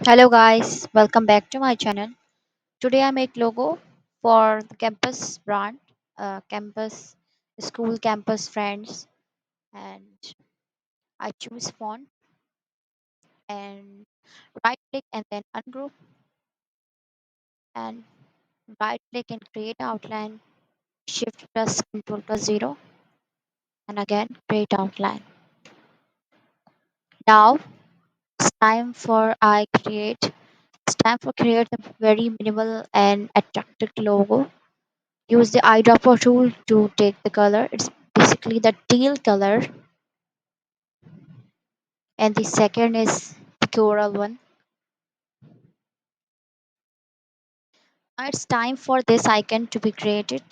Hello guys, welcome back to my channel. Today I make logo for the campus brand, campus school campus friends, and I choose font and right click and then ungroup and right click and create outline, shift plus control plus 0 and again create outline. Now it's time for create a very minimal and attractive logo. Use the eyedropper tool to take the color. It's basically the teal color, and the second is the coral one. Now it's time for this icon to be created.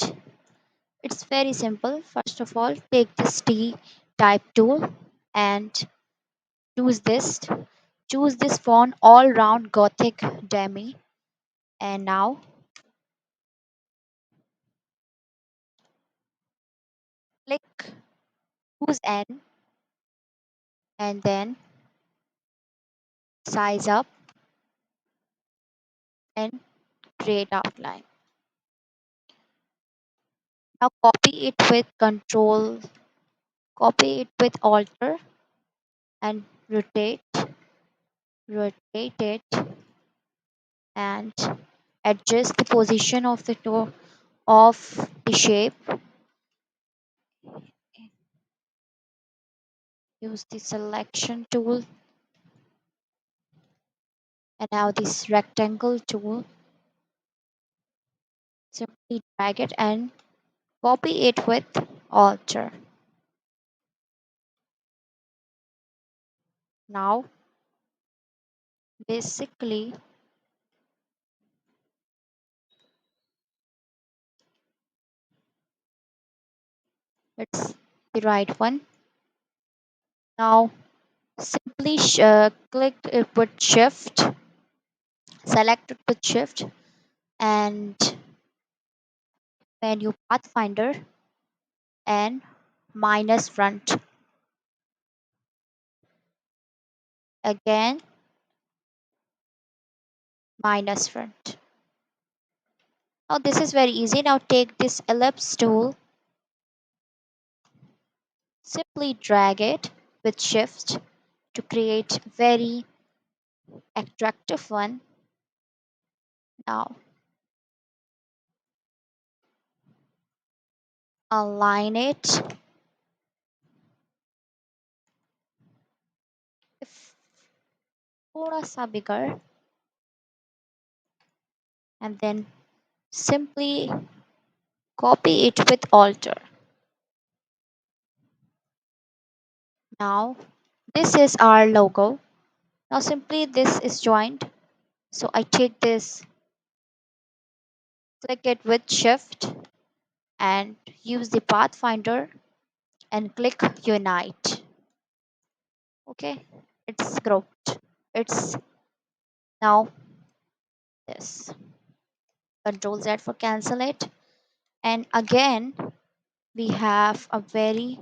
It's very simple. First of all, take this T type tool and choose this. Choose this font all round Gothic demi, and now click choose N and then size up and create outline. Now copy it with control, copy it with alter and rotate it and adjust the position of the toe of the shape. Use the selection tool and now this rectangle tool. Simply drag it and copy it with alter. Now basically it's the right one. Now simply click it with shift, select it with shift and menu pathfinder and minus front. Again minus front. Now this is very easy. Now take this ellipse tool, simply drag it with shift to create very attractive one. Now align it if थोड़ा सा bigger and then simply copy it with alter. Now this is our logo. Now simply this is joined. So I take this, click it with shift and use the pathfinder and click unite. Okay, it's grouped. It's now this. Control Z for cancel it. And again, we have a very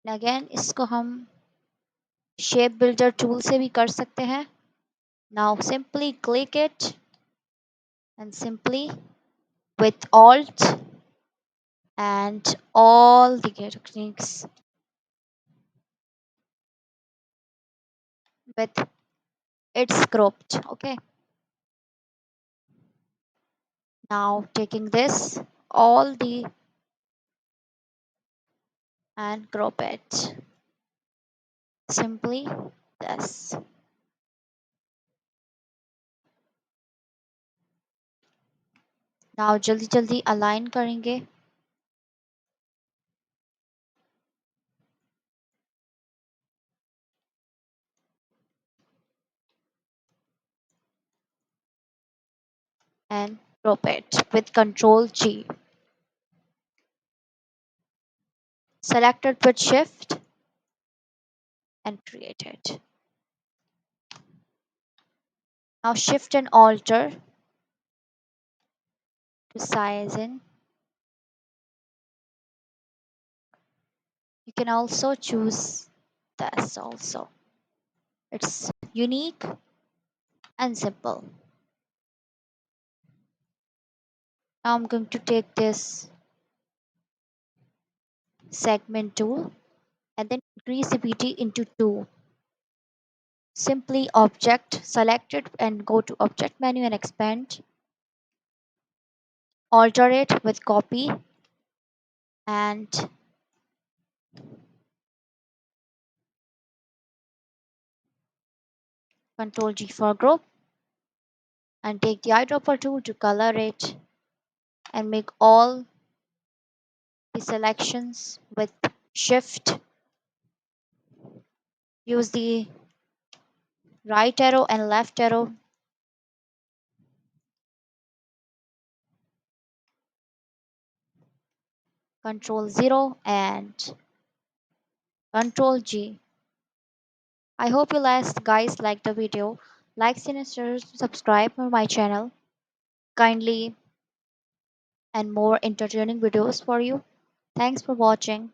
again इसको हम shape builder tool से भी कर सकते हैं. Now simply click it and simply with alt and all the techniques with it's grouped. Okay, now taking this all the and group it simply this. Now जल्दी जल्दी align करेंगे and group it with control G. Select it with shift and create it. Now shift and alter to size in can also choose this also. It's unique and simple. Now I'm going to take this segment tool and then increase the BT into 2. Simply object, select it and go to object menu and expand. Alter it with copy and Control G for group, and take the eyedropper tool to color it and make all the selections with shift. Use the right arrow and left arrow. Control 0 and Control G. I hope you guys like the video. Like and subscribe to my channel. Kindly and more entertaining videos for you. Thanks for watching.